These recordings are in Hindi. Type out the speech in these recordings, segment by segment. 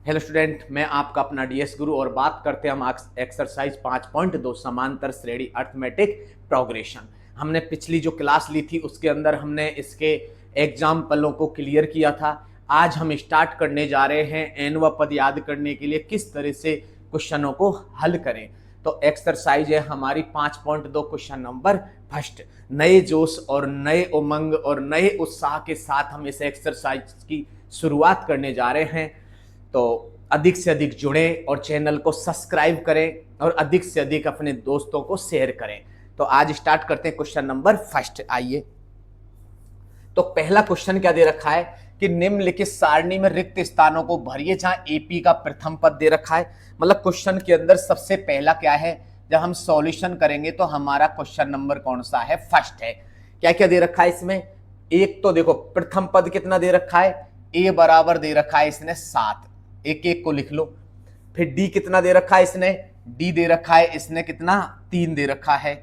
हेलो स्टूडेंट, मैं आपका अपना डीएस गुरु और बात करते हैं हम एक्सरसाइज 5.2 समांतर श्रेणी अर्थमेटिक प्रोग्रेशन। हमने पिछली जो क्लास ली थी उसके अंदर हमने इसके एग्जाम्पलों को क्लियर किया था। आज हम स्टार्ट करने जा रहे हैं एन व पद याद करने के लिए किस तरह से क्वेश्चनों को हल करें। तो एक्सरसाइज है हमारी 5.2 क्वेश्चन नंबर फर्स्ट। नए जोश और नए उमंग और नए उत्साह के साथ हम इस एक्सरसाइज की शुरुआत करने जा रहे हैं। तो अधिक से अधिक जुड़ें और चैनल को सब्सक्राइब करें और अधिक से अधिक अपने दोस्तों को शेयर करें। तो आज स्टार्ट करते हैं क्वेश्चन नंबर फर्स्ट। आइए, तो पहला क्वेश्चन क्या दे रखा है कि निम्नलिखित सारणी में रिक्त स्थानों को भरिए जहां एपी का प्रथम पद दे रखा है। मतलब क्वेश्चन के अंदर सबसे पहला क्या है, जब हम सॉल्यूशन करेंगे तो हमारा क्वेश्चन नंबर कौन सा है, फर्स्ट है। क्या क्या दे रखा है इसमें, एक तो देखो प्रथम पद कितना दे रखा है, ए बराबर दे रखा है इसने 7, एक एक को लिख लो। फिर डी कितना दे रखा है इसने, डी दे रखा है इसने कितना 3 दे रखा है।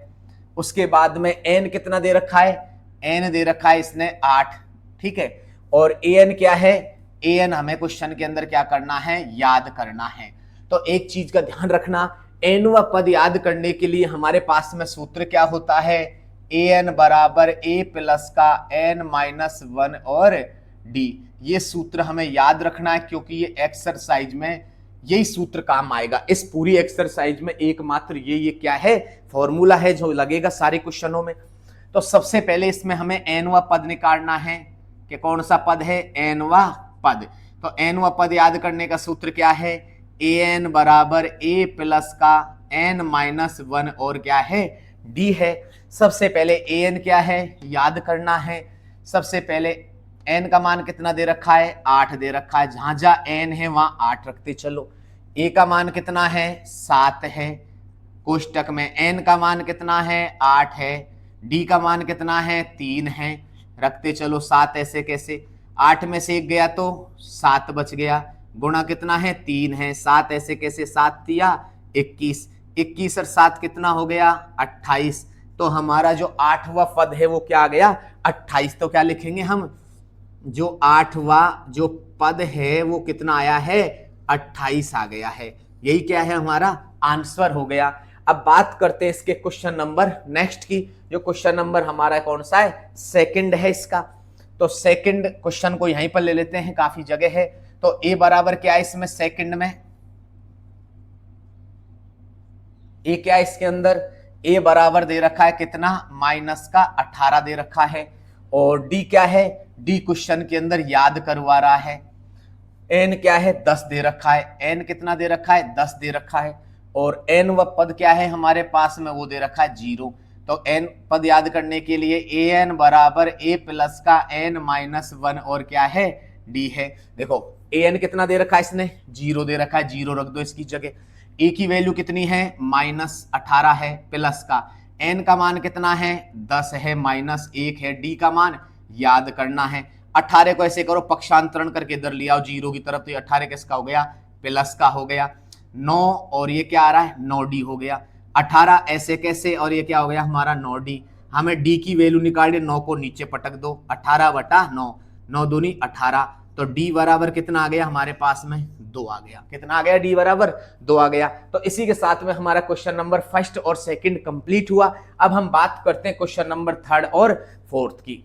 उसके बाद में एन कितना दे रखा है, एन दे रखा है इसने 8, ठीक है। और ए एन क्या है, ए एन हमें क्वेश्चन के अंदर क्या करना है, याद करना है। तो एक चीज का ध्यान रखना, एन व पद याद करने के लिए हमारे पास में सूत्र क्या होता है, ए एन बराबर ए प्लस का एन माइनस 1 और डी। ये सूत्र हमें याद रखना है क्योंकि ये एक्सरसाइज में यही सूत्र काम आएगा। इस पूरी एक्सरसाइज में एकमात्र ये क्या है, फॉर्मूला है जो लगेगा सारे क्वेश्चनों में। तो सबसे पहले इसमें हमें एन व पद निकालना है कि कौन सा पद है, एन व पद। तो एन व पद याद करने का सूत्र क्या है, ए एन बराबर ए प्लस का एन माइनस 1 और क्या है, डी है। सबसे पहले ए एन क्या है याद करना है। सबसे पहले एन का मान कितना दे रखा है, 8 दे रखा है। जहां जहां एन है वहां 8 रखते चलो। ए का मान कितना है, 7 है। कोष्टक में एन का मान कितना है, 8 है। डी का मान कितना है, 3 है। रखते चलो 7, ऐसे कैसे, 8 में से 1 गया तो 7 बच गया। गुणा कितना है, 3 है। 7 ऐसे कैसे, 7 दिया 21, 21 और 7 कितना हो गया, 28। तो हमारा जो 8वां पद है वो क्या आ गया, 28। तो क्या लिखेंगे हम, जो 8वां जो पद है वो कितना आया है, 28 आ गया है। यही क्या है, हमारा आंसर हो गया। अब बात करते हैं इसके क्वेश्चन नंबर नेक्स्ट की। जो क्वेश्चन नंबर हमारा कौन सा है, सेकंड है इसका। तो सेकंड क्वेश्चन को यहीं पर ले लेते हैं, काफी जगह है। तो ए बराबर क्या है इसमें, सेकंड में ए क्या है इसके अंदर, ए बराबर दे रखा है कितना, माइनस का 18 दे रखा है। और डी क्या है, डी क्वेश्चन के अंदर याद करवा रहा है। एन क्या है, 10 दे रखा है। एन कितना दे रखा है, 10 दे रखा है। और एन व पद क्या है हमारे पास में, वो दे रखा है 0। तो एन पद याद करने के लिए ए एन बराबर ए प्लस का एन माइनस 1 और क्या है, डी है। देखो ए एन कितना दे रखा है इसने, 0 दे रखा है, 0 रख दो इसकी जगह। ए की वैल्यू कितनी है, -18 है, प्लस का एन का मान कितना है, 10 है, -1 है। डी का मान याद करना है। 18 को ऐसे करो, पक्षांतरण करके इधर ले आओ 0 की तरफ। तो ये 18 किसका हो गया, प्लस का हो गया। 9 और ये क्या आ रहा है, 9D हो गया। 18 ऐसे कैसे, और ये क्या हो गया हमारा 9D। हमें डी की वैल्यू निकाल, 9 को नीचे पटक दो, 18/9, 9 दूनी 18। तो डी बराबर कितना आ गया हमारे पास में, 2 आ गया। कितना आ गया, डी बराबर 2 आ गया। तो इसी के साथ में हमारा क्वेश्चन नंबर फर्स्ट और सेकंड कंप्लीट हुआ। अब हम बात करते हैं क्वेश्चन नंबर थर्ड और फोर्थ की।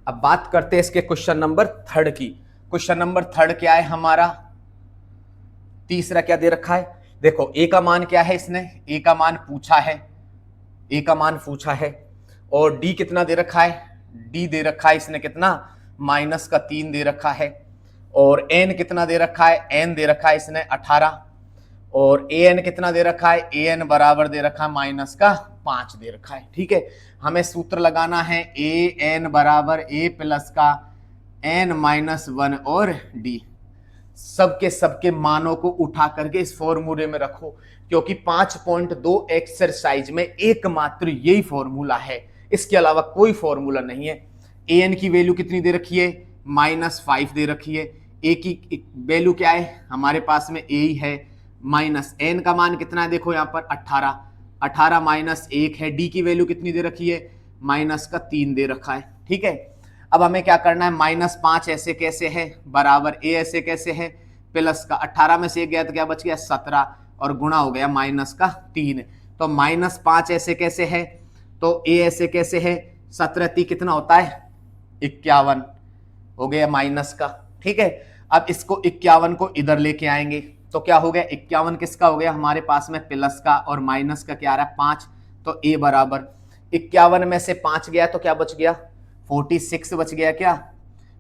अब बात करते हैं इसके क्वेश्चन नंबर थर्ड की। क्वेश्चन नंबर थर्ड क्या है हमारा, तीसरा क्या दे रखा है, देखो ए का मान क्या है, इसने ए का मान पूछा है, ए का मान पूछा है। और डी कितना दे रखा है, डी दे रखा है इसने कितना, -3 दे रखा है। और एन कितना दे रखा है, एन दे रखा है इसने 18। और ए एन कितना दे रखा है, ए एन बराबर दे रखा है -5 दे रखा है। ठीक है, हमें सूत्र लगाना है ए एन बराबर ए प्लस का एन -1 और डी। सबके सबके मानों को उठा करके इस फॉर्मूले में रखो, क्योंकि 5.2 एक्सरसाइज में एकमात्र यही फॉर्मूला है, इसके अलावा कोई फॉर्मूला नहीं है। ए एन की वैल्यू कितनी दे रखी है, -5 दे रखी है। ए की वैल्यू क्या है हमारे पास में, ए ही है। माइनस एन का मान कितना है, देखो यहाँ पर 18 18 -1 है। डी की वैल्यू कितनी दे रखी है, माइनस का 3 दे रखा है। ठीक है, अब हमें क्या करना है, -5 ऐसे कैसे है बराबर a ऐसे कैसे है प्लस का 18 में से 1 गया तो क्या बच गया 17 और गुणा हो गया माइनस का 3। तो -5 ऐसे कैसे है, तो a ऐसे कैसे है 17 कितना होता है 51 हो गया माइनस का। ठीक है, अब इसको 51 को इधर लेके आएंगे तो क्या हो गया 51 किसका हो गया हमारे पास में प्लस का और माइनस का क्या आ रहा है 5। तो a बराबर 51 में से 5 गया तो क्या बच गया 46 बच गया क्या,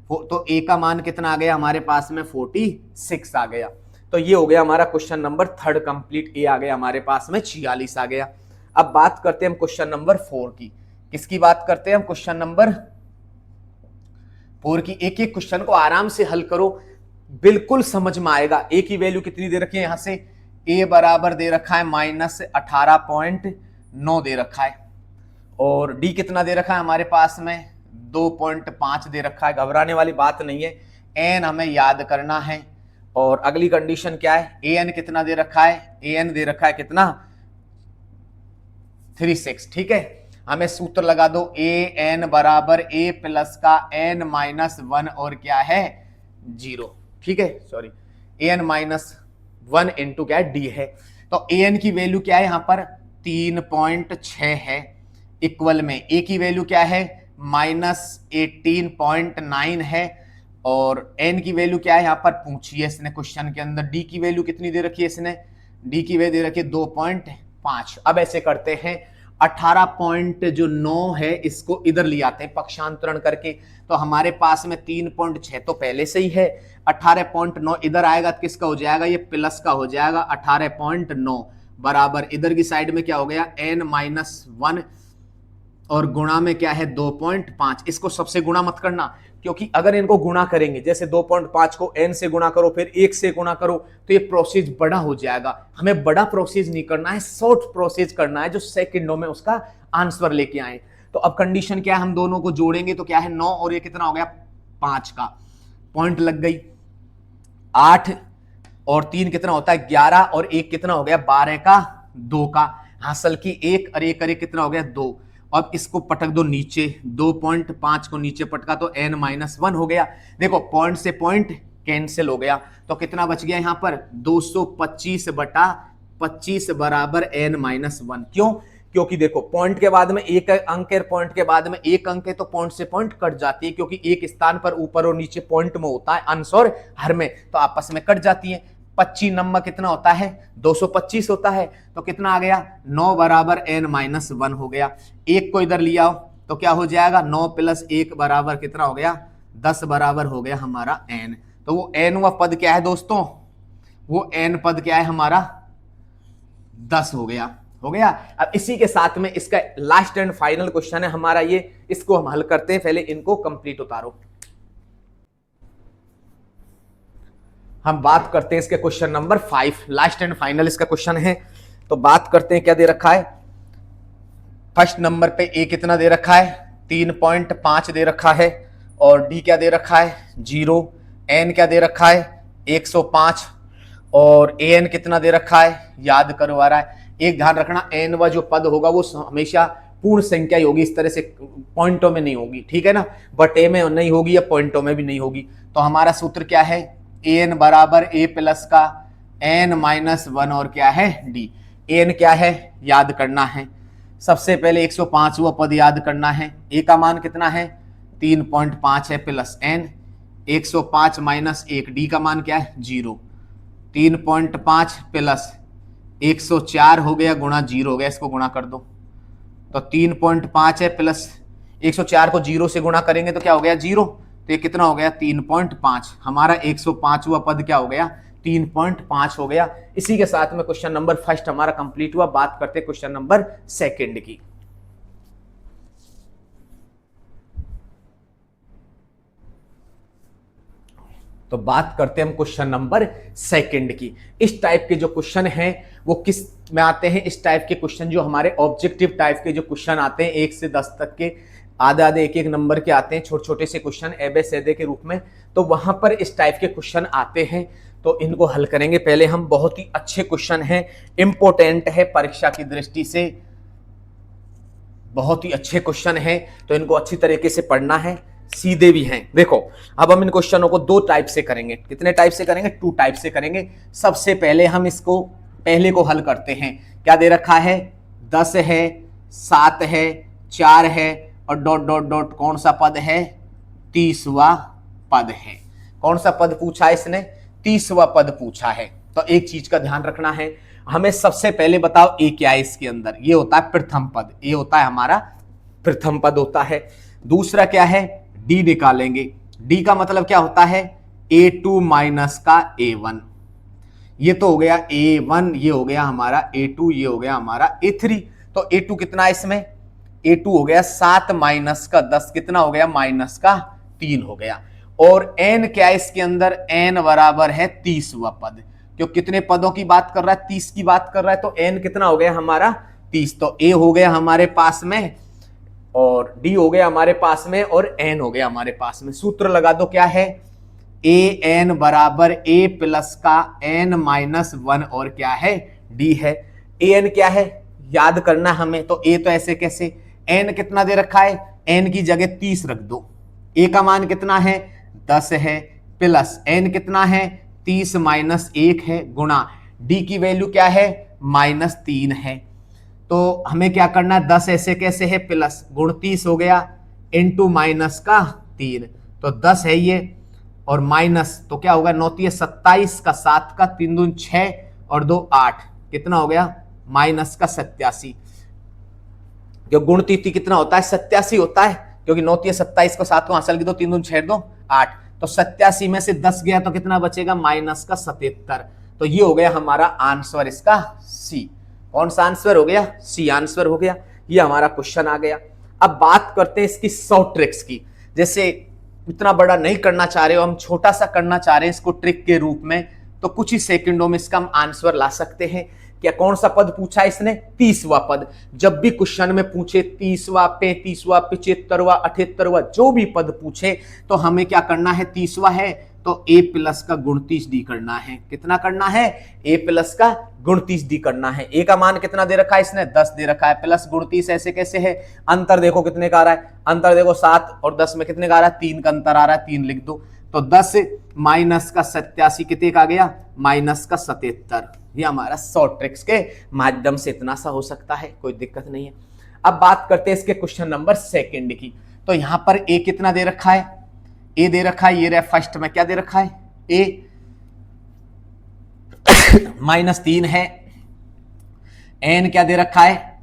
तो a का मान कितना आ गया हमारे पास में 46 आ गया। तो ये हो गया हमारा क्वेश्चन नंबर 3 कंप्लीट, a आ गया हमारे पास में 46 आ गया। अब बात करते हैं हम क्वेश्चन नंबर 4 की। किसकी बात करते हैं हम, क्वेश्चन नंबर 4 की। एक एक क्वेश्चन को आराम से हल करो, बिल्कुल समझ में आएगा। a की वैल्यू कितनी दे रखी है, यहां से a बराबर दे रखा है -18.9 दे रखा है और d कितना दे रखा है हमारे पास में 2.5 दे रखा है। घबराने वाली बात नहीं है, n हमें याद करना है। और अगली कंडीशन क्या है, an कितना दे रखा है, an दे रखा है कितना 36। ठीक है, हमें सूत्र लगा दो an बराबर a प्लस का n माइनस 1 और क्या है 0। ठीक है, सॉरी an माइनस 1 इंटू क्या है d है। तो an की वैल्यू क्या है यहां पर 3.6 है, इक्वल में a की वैल्यू क्या है -18.9 है और n की वैल्यू क्या है यहां पर पूछी है इसने क्वेश्चन के अंदर। d की वैल्यू कितनी दे रखी है इसने, d की वैल्यू दे रखी है 2.5। अब ऐसे करते हैं 18.9 है इसको इधर ले आते हैं पक्षांतरण करके, तो हमारे पास में 3.6 तो पहले से ही है, 18.9 इधर आएगा तो किसका हो जाएगा ये प्लस का हो जाएगा 18.9 बराबर इधर की साइड में क्या हो गया n-1 और गुणा में क्या है 2.5। इसको सबसे गुणा मत करना क्योंकि अगर इनको गुणा करेंगे जैसे 2.5 को n से गुणा करो फिर 1 से गुणा करो तो ये प्रोसेस बड़ा हो जाएगा। हमें बड़ा प्रोसेस नहीं करना है, शॉर्ट प्रोसेस करना है जो सेकंडों में उसका आंसर लेके आए। तो अब कंडीशन क्या है, हम दोनों को जोड़ेंगे तो क्या है 9 और ये कितना हो गया 5 का पॉइंट लग गई, 8 और 3 कितना होता है 11 और 1 कितना हो गया 12 का 2 का हासिल की 1 और 1 कितना हो गया 2। अब इसको पटक दो नीचे, 2.5 को नीचे पटका तो n-1 हो गया। देखो पॉइंट से पॉइंट कैंसिल हो गया तो कितना बच गया यहां पर 225/25 बराबर n-1। क्यों, क्योंकि देखो पॉइंट के बाद में एक अंक है, पॉइंट के बाद में एक अंक है तो पॉइंट से पॉइंट कट जाती है क्योंकि एक स्थान पर ऊपर और नीचे पॉइंट में होता है अंश और हर में, तो आपस में कट जाती है। 25 नंबर कितना होता है 225 होता है तो कितना आ गया 9 बराबर n-1 हो गया। एक को इधर लिया तो क्या हो जाएगा 9 + 1 बराबर कितना हो गया 10 बराबर हो गया हमारा n। तो वो n व पद क्या है दोस्तों, वो n पद क्या है हमारा 10 हो गया। अब इसी के साथ में इसका लास्ट एंड फाइनल क्वेश्चन है हमारा ये, इसको हम हल करते हैं। पहले इनको कंप्लीट उतारो, हम बात करते हैं इसके question number 5, last and final इसका क्वेश्चन है। तो बात करते हैं क्या दे रखा है, फर्स्ट नंबर पे a कितना दे रखा है 3.5 दे रखा है और d क्या दे रखा है 0, n क्या दे रखा है 105 और an कितना दे रखा है याद करवा रहा है। एक ध्यान रखना n व जो पद होगा वो हमेशा पूर्ण संख्या ही होगी, इस तरह से पॉइंटों में नहीं होगी, ठीक है ना, बटे में नहीं होगी या पॉइंटों में भी नहीं होगी। तो हमारा सूत्र क्या है an बराबर a प्लस का n-1 और क्या है d। an क्या है याद करना है, सबसे पहले 105वां पद याद करना है, a का मान कितना है 3.5 है प्लस n 105 माइनस 1, d का मान क्या है 0, 3.5 प्लस 104 हो गया गुणा 0 हो गया, इसको गुणा कर दो तो 3.5 है प्लस 104 को 0 से गुणा करेंगे तो क्या हो गया 0, तो ये कितना हो गया 3.5। हमारा 105वां पद क्या हो गया 3.5 हो गया। इसी के साथ में क्वेश्चन नंबर फर्स्ट हमारा कंप्लीट हुआ। बात करते हैं क्वेश्चन नंबर सेकंड की। तो बात करते हैं हम क्वेश्चन नंबर सेकंड की। इस टाइप के जो क्वेश्चन हैं वो किस में आते हैं, इस टाइप के क्वेश्चन जो हमारे ऑब्जेक्टिव टाइप के जो क्वेश्चन आते हैं 1 से 10 तक के, आधे आधे एक एक नंबर के आते हैं, छोटे छोटे से क्वेश्चन एबेसेदे के रूप में, तो वहां पर इस टाइप के क्वेश्चन आते हैं तो इनको हल करेंगे। पहले हम बहुत ही अच्छे क्वेश्चन हैं, इंपॉर्टेंट है परीक्षा की दृष्टि से, बहुत ही अच्छे क्वेश्चन हैं, तो इनको अच्छी तरीके से पढ़ना है, सीधे भी हैं। देखो अब हम इन क्वेश्चनों को दो टाइप से करेंगे। कितने टाइप से करेंगे? टू टाइप से करेंगे। सबसे पहले हम इसको पहले को हल करते हैं। क्या दे रखा है? 10 है, 7 है, 4 है और डॉट डॉट डॉट कौन सा पद है? 30वां पद है। कौन सा पद पूछा है इसने? 30वां पद पूछा है। तो एक चीज का ध्यान रखना है, हमें सबसे पहले बताओ ए क्या है इसके अंदर? ये होता है प्रथम पद, ये होता है हमारा प्रथम पद होता है। दूसरा क्या है? डी निकालेंगे। डी का मतलब क्या होता है? A2 माइनस का A1। ये तो हो गया A1, ये हो गया हमारा A2, ये हो गया हमारा A3। तो A2 कितना है इसमें? A2 हो गया 7 माइनस का 10, कितना हो गया? माइनस का 3 हो गया। और n क्या है इसके अंदर? n बराबर है 30वां पद। क्यों? कितने पदों की बात कर रहा है? 30 की बात कर रहा है, तो n कितना हो गया हमारा? 30। तो a हो गया हमारे पास में और d हो गया हमारे पास में और n हो गया हमारे पास में। सूत्र लगा दो, क्या है? ए एन बराबर a प्लस का n माइनस 1 और क्या है? d है। ए एन क्या है याद करना हमें, तो a तो ऐसे कैसे? n कितना दे रखा है? n की जगह 30 रख दो। a का मान कितना है? 10 है, प्लस n कितना है? 30 माइनस 1 है, गुणा d की वैल्यू क्या है? माइनस 3 है। तो हमें क्या करना है? 10 ऐसे कैसे है? प्लस गुण 30 हो गया इंटू माइनस का 3, तो 10 है ये और माइनस, तो क्या होगा? 9 27 का 7 का 3 दून 6 और 2 8, कितना हो गया? माइनस का 87। जो गुण तिथि कितना होता है? 87 होता है, क्योंकि 9 27 को 7 को हासिल की दो, 3 दून 6 2 8, तो 87 में से 10 गया तो कितना बचेगा? माइनस का 77। तो ये हो गया हमारा आंसर इसका सी। कौन सा आंसर हो गया? सी आंसर हो गया। ये हमारा क्वेश्चन आ गया। अब बात करते हैं इसकी शॉर्ट ट्रिक्स की। जैसे इतना बड़ा नहीं करना चाह रहे हो, हम छोटा सा करना चाह रहे हैं इसको ट्रिक के रूप में, तो कुछ ही सेकंडों में इसका हम आंसर ला सकते हैं। क्या कौन सा पद पूछा इसने? 30वां पद। जब भी क्वेश्चन में पूछे 30वां, 35वां, 75वां, 78वां, जो भी पद पूछे तो हमें क्या करना है? 30वां है तो a प्लस का गुण 30d करना है। कितना करना है? a प्लस का गुण 30d करना है। a का मान कितना दे रखा है इसने? 10 दे रखा है, प्लस गुण 30 ऐसे कैसे है? अंतर देखो कितने का आ रहा है? अंतर देखो 7 और 10 में कितने का आ रहा है? 3 का अंतर आ रहा है, 3 लिख दो। तो 10 माइनस का 87 कितने का आ गया? माइनस का 77। ये हमारा शॉर्ट ट्रिक्स के माध्यम से इतना सा हो सकता है, कोई दिक्कत नहीं है। अब बात करते हैं इसके क्वेश्चन नंबर सेकंड की। तो यहां पर a कितना दे रखा है? ए दे रखा है, ये रहा फर्स्ट में क्या दे रखा है? ए -3 है। एन क्या दे रखा है?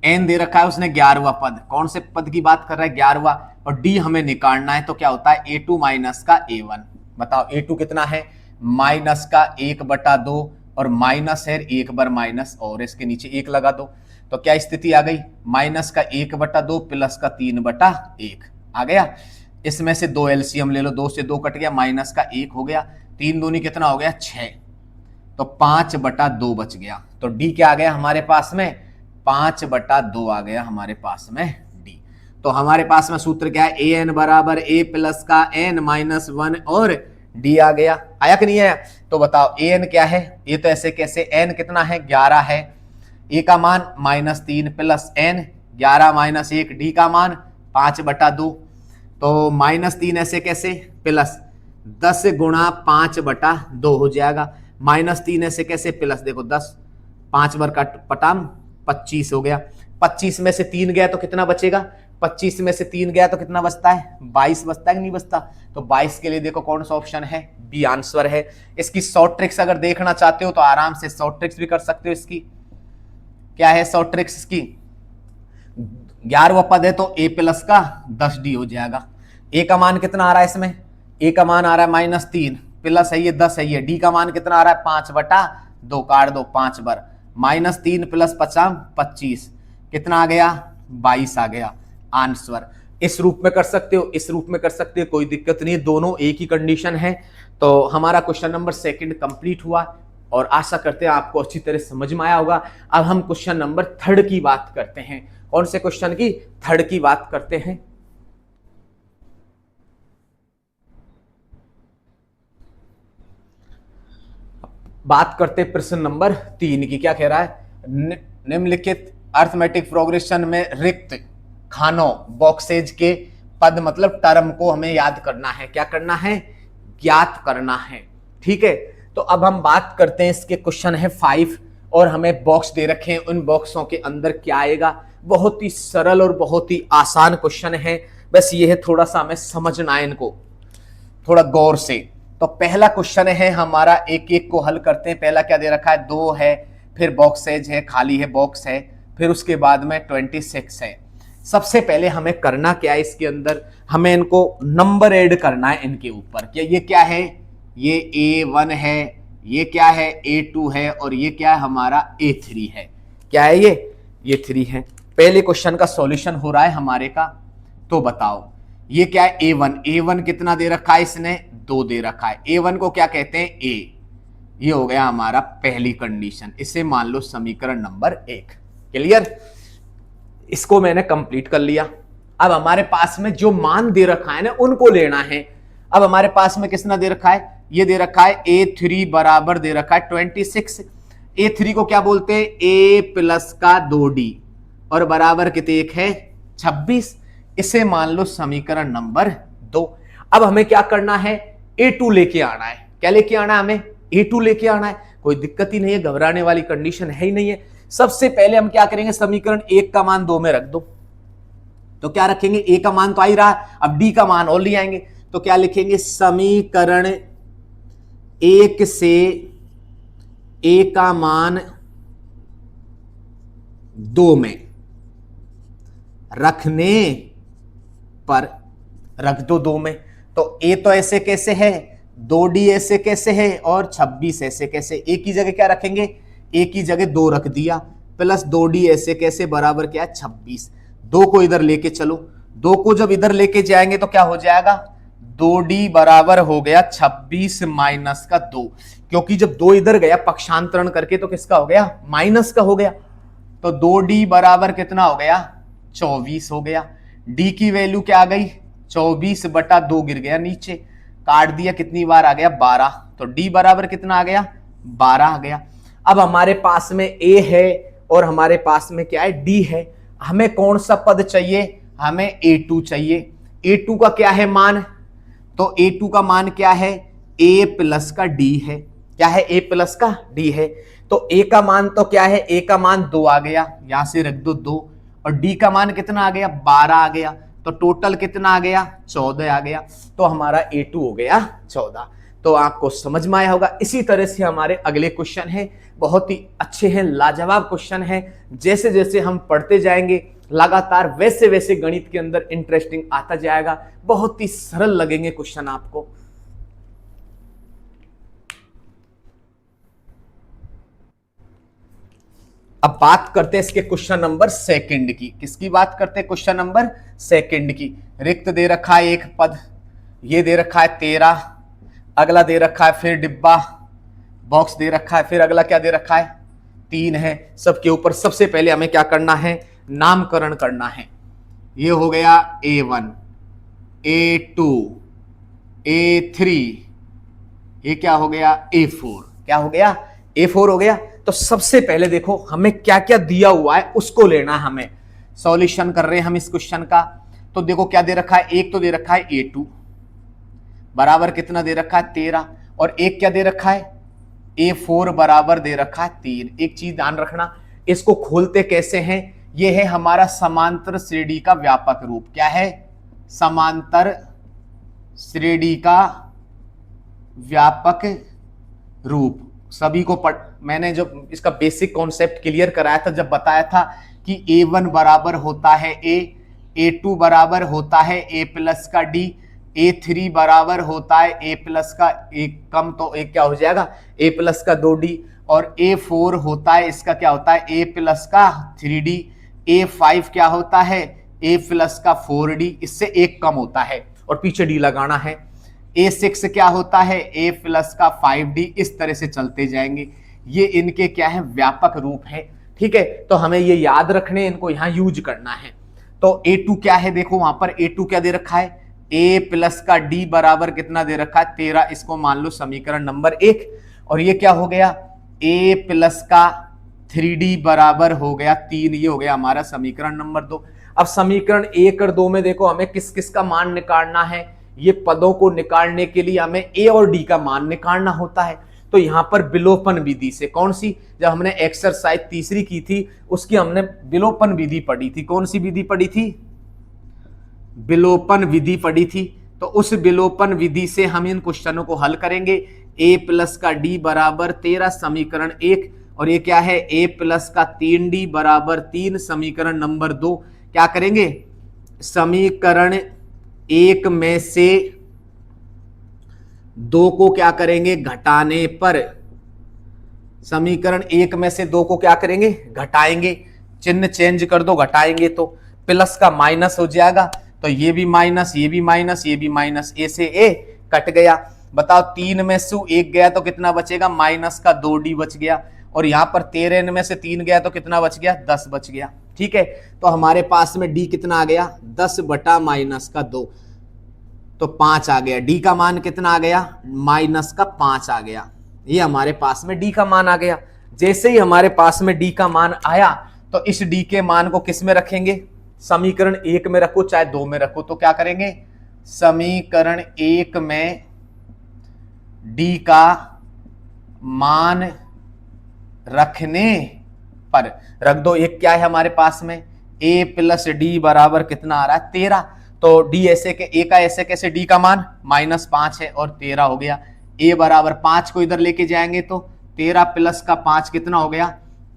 एन दे रखा है उसने 11वां पद। कौन से पद की बात कर रहा है? 11वां। और डी हमें निकालना है, तो क्या होता है? A2 माइनस का A1। बताओ A2 कितना है? माइनस का 1/2 और माइनस है 1 बार माइनस और इसके नीचे 1 लगा दो, तो क्या स्थिति आ गई? माइनस का 1/2 प्लस का 3/1 आ गया। इसमें से 2 एलसीएम ले लो, 2 से 2 कट गया, माइनस का 1 हो गया, 3 दूनी कितना हो गया? 6, तो 5/2 बच गया। तो डी क्या आ गया हमारे पास में? 5/2 आ गया हमारे पास में डी। तो हमारे पास में सूत्र क्या है? ए एन बराबर a प्लस का n माइनस 1 और डी आ गया। आया कि नहीं आया? तो बताओ ए एन क्या है? ये तो ऐसे कैसे? n कितना है? 11 है। a का मान -3 प्लस n, 11 माइनस 1, डी का मान 5/2। तो -3 ऐसे कैसे? प्लस 10 गुणा 5/2 हो जाएगा। -3 ऐसे कैसे? प्लस देखो 10, 5 बार का पटाम 25 हो गया। 25 में से 3 गया तो कितना बचेगा? 25 में से 3 गया तो कितना बचता है? 22 बचता है कि नहीं बचता? तो 22 के लिए देखो कौन सा ऑप्शन है? बी आंसर है। इसकी शॉर्ट ट्रिक्स अगर देखना चाहते हो तो आराम से शॉर्ट ट्रिक्स भी कर सकते हो। इसकी क्या है शॉर्ट ट्रिक्स की? 11वां पद है तो a प्लस का 10d हो जाएगा। a का मान कितना आ रहा है इसमें? a का मान आ रहा है -3, प्लस है ये 10 है ये, d का मान कितना आ रहा है? 5/2, काट दो 5 बार, -3 प्लस 5 25, कितना आ गया? 22 आ गया आंसर। इस रूप में कर सकते हो, इस रूप में कर सकते हो, कोई दिक्कत नहीं है, दोनों एक ही कंडीशन है। तो हमारा क्वेश्चन नंबर सेकंड कंप्लीट हुआ और आशा करते हैं आपको अच्छी तरह समझ में आया होगा। अब हम क्वेश्चन नंबर थर्ड की बात करते हैं। कौन से क्वेश्चन की? थर्ड की बात करते हैं। बात करते हैं प्रश्न नंबर 3 की। क्या कह रहा है? निम्नलिखित अर्थमेटिक प्रोग्रेशन में रिक्त खानों बॉक्सेज के पद मतलब टर्म को हमें याद करना है, क्या करना है, ज्ञात करना है। ठीक है, तो अब हम बात करते हैं, इसके क्वेश्चन है 5 और हमें बॉक्स दे रखे हैं, उन बॉक्सों के अंदर क्या आएगा। बहुत ही सरल और बहुत ही आसान क्वेश्चन है, बस ये है थोड़ा सा हमें समझना है इनको थोड़ा गौर से। तो पहला क्वेश्चन है हमारा, एक एक को हल करते हैं। पहला क्या दे रखा है, 2 है, फिर बॉक्सेज है, खाली है, बॉक्स है, फिर उसके बाद में 26 है। सबसे पहले हमें करना क्या है, इसके अंदर हमें इनको नंबर ऐड करना है इनके ऊपर। क्या ये क्या है, ये A1 है, ये क्या है A2 है, और ये क्या है हमारा A3 है। क्या है ये 3 है। पहले क्वेश्चन का सॉल्यूशन हो रहा है हमारे का, तो बताओ ये क्या है A1। A1 कितना दे रखा है इसने, 2 दे रखा है। A1 को क्या कहते हैं, A। ये हो गया हमारा पहली कंडीशन, इसे मान लो समीकरण नंबर 1। क्लियर, इसको मैंने कंप्लीट कर लिया। अब हमारे पास में जो मान दे रखा है ना उनको लेना है। अब हमारे पास में कितना दे रखा है, ये दे रखा है A3 बराबर दे रखा है 26। A3 को क्या बोलते हैं, A प्लस का 2D और बराबर कितने एक है 26। इसे मान लो समीकरण नंबर 2। अब हमें क्या करना है, A2 लेके आना है। क्या लेके आना है, हमें A2 लेके आना है। कोई दिक्कत ही नहीं है, घबराने वाली कंडीशन है ही नहीं है। सबसे पहले हम क्या करेंगे, समीकरण 1 का मान 2 में रख दो। तो क्या रखेंगे, A का मान तो आ ही रहा, अब D का मान और ले आएंगे। तो क्या लिखेंगे, समीकरण 1 से A का मान 2 में रखने पर, रख दो 2 में। तो A तो ऐसे कैसे है, 2D ऐसे कैसे है, और 26 ऐसे कैसे। A की जगह क्या रखेंगे, A की जगह 2 रख दिया, प्लस 2D ऐसे कैसे बराबर क्या है 26। 2 को इधर लेके चलो, 2 को जब इधर लेके जाएंगे तो क्या हो जाएगा, 2D बराबर हो गया 26 माइनस का 2, क्योंकि जब 2 इधर गया पक्षांतरण करके तो किसका हो गया, माइनस का हो गया। तो 2D बराबर कितना हो गया, 24 हो गया। D की वैल्यू क्या आ गई, 24/2 गिर गया नीचे, काट दिया, कितनी बार आ गया 12। तो D बराबर कितना आ गया, 12 आ गया। अब हमारे पास में A है और हमारे पास में क्या है, D है। हमें कौन सा पद चाहिए, हमें A2 चाहिए। A2 का क्या है मान, तो A2 का मान क्या है, A प्लस का D है। क्या है, A प्लस का D है। तो A का मान तो क्या है, A का मान 2 आ गया, यहां से रख दो 2, और D का मान कितना आ गया, 12 आ गया। तो टोटल कितना आ गया, 14 आ गया। तो हमारा A2 हो गया 14। तो आपको समझ में आया होगा। इसी तरह से हमारे अगले क्वेश्चन है, बहुत ही अच्छे हैं, लाजवाब क्वेश्चन है। जैसे जैसे हम पढ़ते जाएंगे लगातार वैसे वैसे गणित के अंदर इंटरेस्टिंग आता जाएगा, बहुत ही सरल लगेंगे क्वेश्चन आपको। अब बात करते हैं इसके क्वेश्चन नंबर 2 की। किसकी बात करते हैं, क्वेश्चन नंबर 2 की। रिक्त दे रखा है एक पद, ये दे रखा है 13, अगला दे रखा है फिर डिब्बा बॉक्स दे रखा है, फिर अगला क्या दे रखा है 3 है। सबके ऊपर सबसे पहले हमें क्या करना है, नामकरण करना है। ये हो गया A1, A2, A3, ये क्या हो गया A4। क्या हो गया, A4 हो गया। तो सबसे पहले देखो हमें क्या क्या दिया हुआ है उसको लेना है। हमें सॉल्यूशन कर रहे हैं हम इस क्वेश्चन का। तो देखो क्या दे रखा है, एक तो दे रखा है A2 बराबर कितना दे रखा है 13, और एक क्या दे रखा है A4 बराबर दे रखा है 3। एक चीज ध्यान रखना, इसको खोलते कैसे हैं, यह है हमारा समांतर श्रेणी का व्यापक रूप। क्या है, समांतर श्रेणी का व्यापक रूप। सभी को मैंने जो इसका बेसिक कॉन्सेप्ट क्लियर कराया था, जब बताया था कि A1 बराबर होता है A, A2 बराबर होता है A प्लस का D, A3 बराबर होता है A प्लस का एक कम तो एक क्या हो जाएगा A प्लस का 2D, और A4 होता है इसका क्या होता है A प्लस का 3D, A5 क्या होता है A प्लस का 4D, इससे एक कम होता है और पीछे D लगाना है। A6 क्या होता है A प्लस का 5D, इस तरह से चलते जाएंगे। ये इनके क्या है, व्यापक रूप है। ठीक है, तो हमें ये याद रखने, इनको यहां यूज करना है। तो A2 क्या है, देखो वहां पर A2 क्या दे रखा है A प्लस का D बराबर कितना दे रखा है 13, इसको मान लो समीकरण नंबर 1। और ये क्या हो गया A प्लस का 3D बराबर हो गया 3, ये हो गया हमारा समीकरण नंबर 2। अब समीकरण 1 और 2 में देखो हमें किस किस का मान निकालना है। ये पदों को निकालने के लिए हमें ए और डी का मान निकालना होता है। तो यहां पर विलोपन विधि से, कौन सी, जब हमने एक्सरसाइज तीसरी की थी उसकी हमने विलोपन विधि पढ़ी थी। कौन सी विधि पढ़ी थी? विलोपन विधि पढ़ी थी। तो उस विलोपन विधि से हम इन क्वेश्चनों को हल करेंगे। a प्लस का d बराबर 13 समीकरण 1, और ये क्या है, a प्लस का 3d बराबर 3 समीकरण नंबर 2। क्या करेंगे, समीकरण 1 में से 2 को क्या करेंगे, घटाने पर, समीकरण 1 में से 2 को क्या करेंगे, घटाएंगे। चिन्ह चेंज कर दो, घटाएंगे तो प्लस का माइनस हो जाएगा, तो ये भी माइनस, ये भी माइनस, ये भी माइनस, ए से ए कट गया। बताओ 3 में से 1 गया तो कितना बचेगा, माइनस का 2d बच गया। और यहां पर 13 में से 3 गया तो कितना बच गया, 10 बच गया। ठीक है, तो हमारे पास में d कितना आ गया, 10 बटा माइनस का 2, तो 5 आ गया। d का मान कितना आ गया, माइनस का 5 आ गया। ये हमारे पास में d का मान आ गया। जैसे ही हमारे पास में d का मान आया तो इस d के मान को किस में रखेंगे, समीकरण 1 में रखो चाहे 2 में रखो। तो क्या करेंगे, समीकरण 1 में d का मान रखने पर रख दो। एक क्या है हमारे पास में, a प्लस डी बराबर कितना आ रहा है, 13। तो d ऐसे के, a का ऐसे कैसे, d का मान -5 है और 13 हो गया। a बराबर 5 को इधर लेके जाएंगे तो 13 प्लस का 5 कितना हो गया,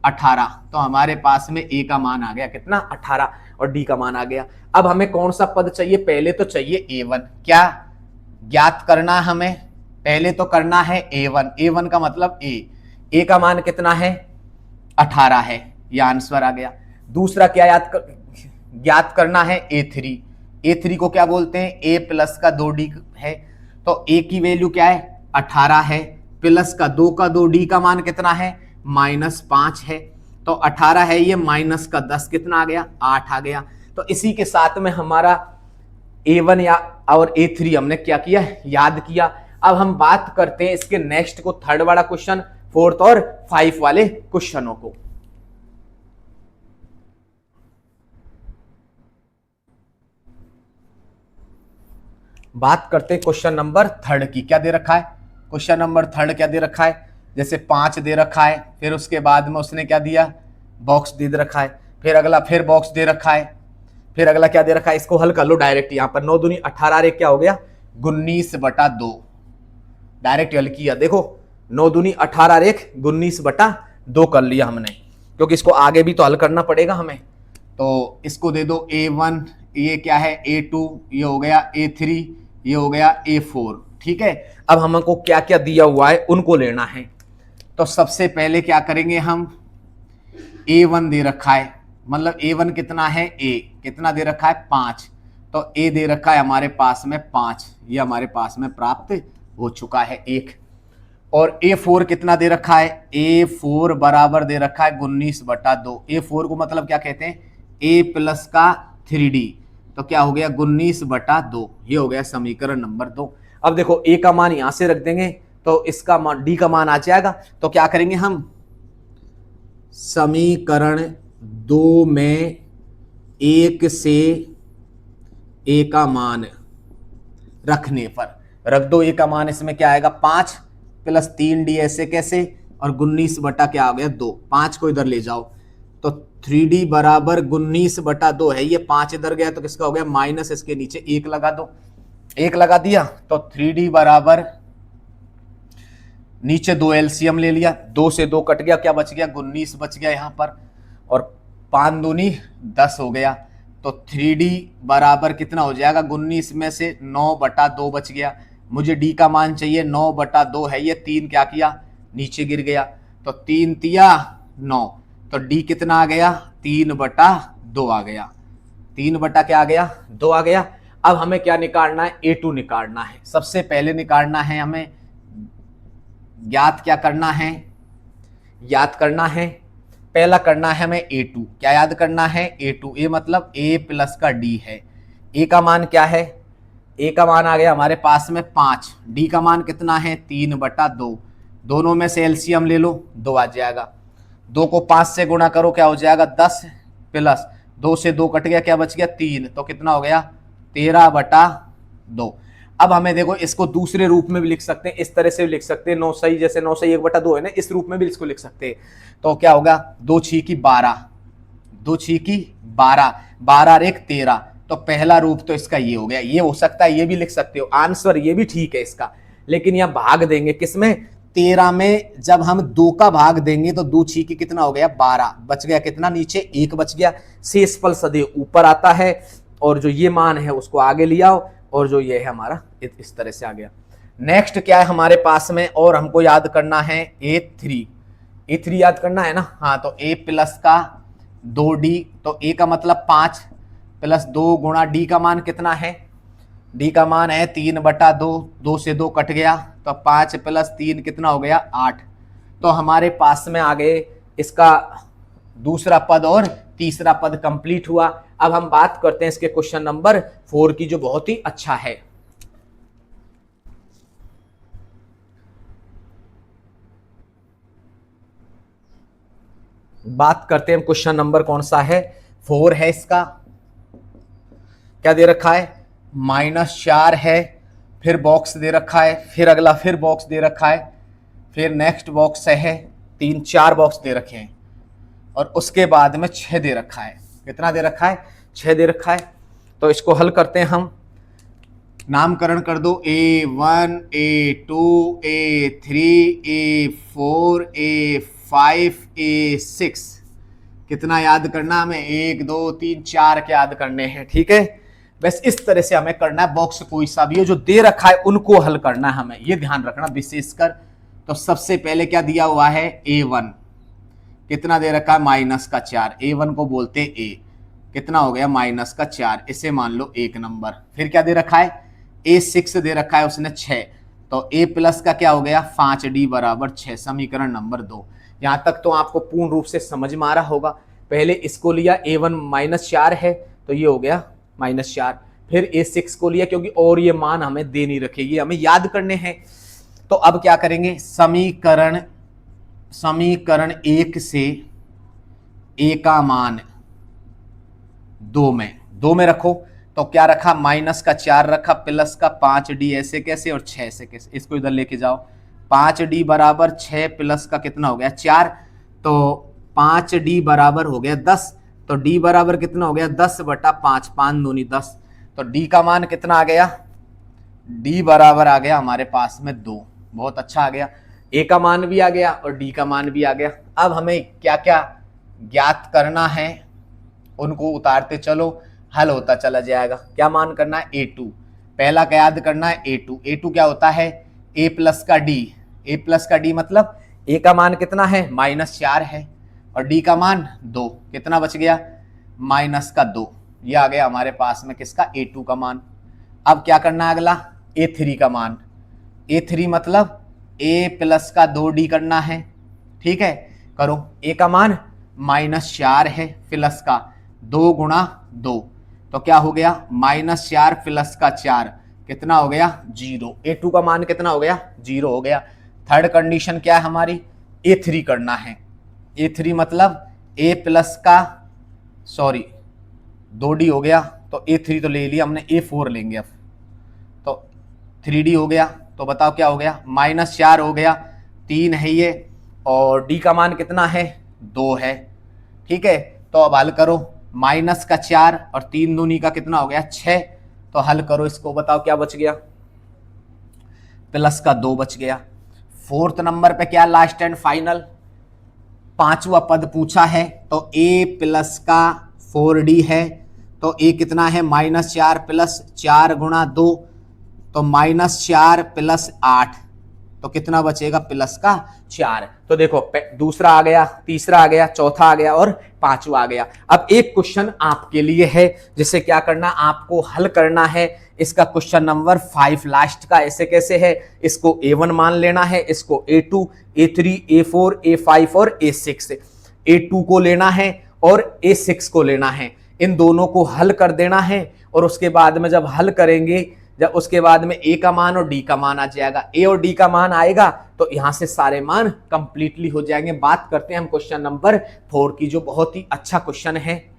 18। तो हमारे पास में a का मान आ गया कितना, 18, और d का मान आ गया। अब हमें कौन सा पद चाहिए, पहले तो चाहिए a1। क्या ज्ञात करना है हमें, पहले तो करना है a1। a1 का मतलब a का मान कितना है, 18 है, यह आंसर आ गया। दूसरा क्या ज्ञात करना है a3। a3 को क्या बोलते हैं, a प्लस का 2d है। तो a की वैल्यू क्या है, 18 है, प्लस का 2 का 2d का मान कितना है, -5 है। तो 18 है, ये माइनस का 10 कितना आ गया, 8 आ गया। तो इसी के साथ में हमारा a1 या और a3 हमने क्या किया, याद किया। अब हम बात करते हैं इसके नेक्स्ट को, थर्ड वाला क्वेश्चन, 4th और 5 वाले क्वेश्चनों को। बात करते हैं क्वेश्चन नंबर 3 की। क्या दे रखा है, क्वेश्चन नंबर 3 क्या दे रखा है, जैसे 5 दे रखा है, फिर उसके बाद में उसने क्या दिया, बॉक्स दे रखा है, फिर अगला फिर बॉक्स दे रखा है, फिर अगला क्या दे रखा है। इसको हल कर लो डायरेक्ट। यहां पर 9 दूनी 18 रे क्या हो गया, 19/2। डायरेक्ट हल किया, देखो 9 दूनी 18 रेख 19/2 कर लिया हमने, क्योंकि इसको आगे भी तो हल करना पड़ेगा हमें। तो इसको दे दो a1, ये क्या है a2, ये हो गया a3, ये हो गया a4। ठीक है, अब हमको क्या क्या दिया हुआ है उनको लेना है। तो सबसे पहले क्या करेंगे हम, a1 दे रखा है, मतलब a1 कितना है, a कितना दे रखा है, 5। तो a दे रखा है हमारे पास में 5, ये हमारे पास में प्राप्त हो चुका है 1। और a4 कितना दे रखा है, a4 बराबर दे रखा है 19/2। a4 को मतलब क्या कहते हैं, a प्लस का 3d, तो क्या हो गया 19/2, ये हो गया समीकरण नंबर 2। अब देखो a का मान यहां से रख देंगे तो इसका मान, d का मान आ जाएगा। तो क्या करेंगे हम, समीकरण 2 में 1 से a का मान रखने पर रख दो। a का मान इसमें क्या आएगा, 5 प्लस 3d ऐसे कैसे, और 19 बटा क्या आ गया 2, 5 को इधर ले जाओ तो 3d बराबर 19/2 है। ये 5 इधर गया तो किसका हो गया, माइनस, इसके नीचे 1 लगा दो, 1 लगा दिया तो 3d बराबर, नीचे 2 एलसीएम ले लिया, 2 से 2 कट गया, क्या बच गया, 19 बच गया यहाँ पर, और 5 दूनी 10 हो गया। तो 3d बराबर कितना हो जाएगा, 19 में से 9/2 बच गया। मुझे d का मान चाहिए, 9/2 है, ये 3 क्या किया, नीचे गिर गया, तो 3 तिया 9, तो d कितना आ गया, 3/2 आ गया। 3 बटा क्या आ गया, 2 आ गया। अब हमें क्या निकालना है, a2 निकालना है। सबसे पहले निकालना है हमें, ज्ञात क्या करना है, याद करना है, पहला करना है हमें a2। क्या याद करना है, a2, a मतलब a प्लस का d है। a का मान क्या है, a का मान आ गया हमारे पास में 5, d का मान कितना है, 3/2। दोनों में से एलसीएम ले लो, 2 आ जाएगा। 2 को 5 से गुणा करो, क्या हो जाएगा 10 प्लस 2 से 2 कट गया, क्या बच गया 3, तो कितना हो गया 13/2। अब हमें देखो इसको दूसरे रूप में भी लिख सकते हैं, इस तरह से भी लिख सकते हैं, 9 सही जैसे 9 सही 1/2 है ना, इस रूप में भी इसको लिख सकते हैं। तो क्या होगा 2 6 12, 2 6 12, 12 और 1 13। तो पहला रूप तो इसका ये हो गया। ये हो सकता है ये भी लिख सकते हो, आंसर ये भी ठीक है इसका, लेकिन यहां भाग देंगे किसमें 13 में, जब हम 2 का भाग देंगे तो 2 6 कितना हो गया 12, बच गया कितना नीचे 1 बच गया। शेष फल सदैव ऊपर आता है, और जो ये मान है उसको आगे ले आओ, और जो ये है हमारा इस तरह से आ गया। नेक्स्ट क्या है हमारे पास में, और हमको याद करना है A3 याद करना है ना। हाँ, तो A प्लस का 2D, तो A का मतलब 5 प्लस 2 गुणा D का मान कितना है, D का मान है 3/2, 2 से 2 कट गया, तो 5 प्लस 3 कितना हो गया 8। तो हमारे पास में आ गए इसका दूसरा पद और तीसरा पद कंप्लीट हुआ। अब हम बात करते हैं इसके क्वेश्चन नंबर 4 की, जो बहुत ही अच्छा है। बात करते हैं क्वेश्चन नंबर कौन सा है, 4 है इसका। क्या दे रखा है -4 है, फिर बॉक्स दे रखा है, फिर अगला फिर बॉक्स दे रखा है, फिर नेक्स्ट बॉक्स है, 3-4 बॉक्स दे रखे हैं, और उसके बाद में 6 दे रखा है। कितना दे रखा है 6 दे रखा है। तो इसको हल करते हैं हम, नामकरण कर दो, A1 A2 A3 A4 A5 A6। कितना याद करना हमें 1 2 3 4 के याद करने हैं, ठीक है। बस इस तरह से हमें करना है, बॉक्स कोई सा भी हो जो दे रखा है उनको हल करना है हमें, ये ध्यान रखना विशेषकर। तो सबसे पहले क्या दिया हुआ है A1, कितना दे रखा है -4, A1 को बोलते A, कितना हो गया -4, इसे मान लो 1 नंबर। फिर क्या दे रखा है A6 दे रखा है उसने 6, तो A प्लस का क्या हो गया 5D बराबर 6, समीकरण नंबर 2। यहां तक तो आपको पूर्ण रूप से समझ में आ रहा होगा। पहले इसको लिया A1 -4 है, तो ये हो गया -4, फिर A6 को लिया, क्योंकि और ये मान हमें दे नहीं रखे, ये हमें याद करने हैं। तो अब क्या करेंगे, समीकरण 1 से A का मान 2 में रखो। तो क्या रखा -4 रखा, प्लस का 5D, ऐसे कैसे और 6 ऐसे कैसे, इसको इधर लेके जाओ। 5D बराबर 6 प्लस का कितना हो गया 4, तो 5D बराबर हो गया 10। तो D बराबर कितना हो गया 10/5, 5 दूनी 10। तो D का मान कितना आ गया, D बराबर आ गया हमारे पास में 2। बहुत अच्छा आ गया, A का मान भी आ गया और D का मान भी आ गया। अब हमें क्या क्या ज्ञात करना है उनको उतारते चलो, हल होता चला जाएगा। क्या मान करना है A2, पहला क्या याद करना है A2 क्या होता है A प्लस का D मतलब A का मान कितना है -4 है, और D का मान 2, कितना बच गया -2। ये आ गया हमारे पास में किसका A2 का मान। अब क्या करना है अगला A3 का मान, A3 मतलब A प्लस का 2D करना है, ठीक है। करो, A का मान -4 है, प्लस का 2 गुणा 2, तो क्या हो गया -4 प्लस का 4, कितना हो गया 0। A2 का मान कितना हो गया 0 हो गया। थर्ड कंडीशन क्या है हमारी A3 करना है। A3 मतलब A प्लस का 2D हो गया, तो A3 तो ले लिया हमने, A4 लेंगे अब, तो 3D हो गया। तो बताओ क्या हो गया -4 हो गया, 3 है ये, और D का मान कितना है 2 है, ठीक है। तो अब हल करो, -4 और 3 दूनी का कितना हो गया 6, तो हल करो इसको, बताओ क्या बच गया प्लस का 2 बच गया। फोर्थ नंबर पे क्या लास्ट एंड फाइनल 5वां पद पूछा है, तो A प्लस का 4D है, तो A कितना है -4 प्लस 4 गुणा 2, तो -4 प्लस 8, तो कितना बचेगा प्लस का 4। तो देखो दूसरा आ गया, तीसरा आ गया, चौथा आ गया और 5वां आ गया। अब एक क्वेश्चन आपके लिए है जिसे क्या करना, आपको हल करना है इसका क्वेश्चन नंबर 5 लास्ट का। ऐसे कैसे है, इसको A1 मान लेना है, इसको A2 A3 A4 A5 और A6, A2 को लेना है और A6 को लेना है, इन दोनों को हल कर देना है। और उसके बाद में जब हल करेंगे, जब उसके बाद में ए का मान और डी का मान आ जाएगा, ए और डी का मान आएगा तो यहां से सारे मान कंप्लीटली हो जाएंगे। बात करते हैं हम क्वेश्चन नंबर 4 की, जो बहुत ही अच्छा क्वेश्चन है।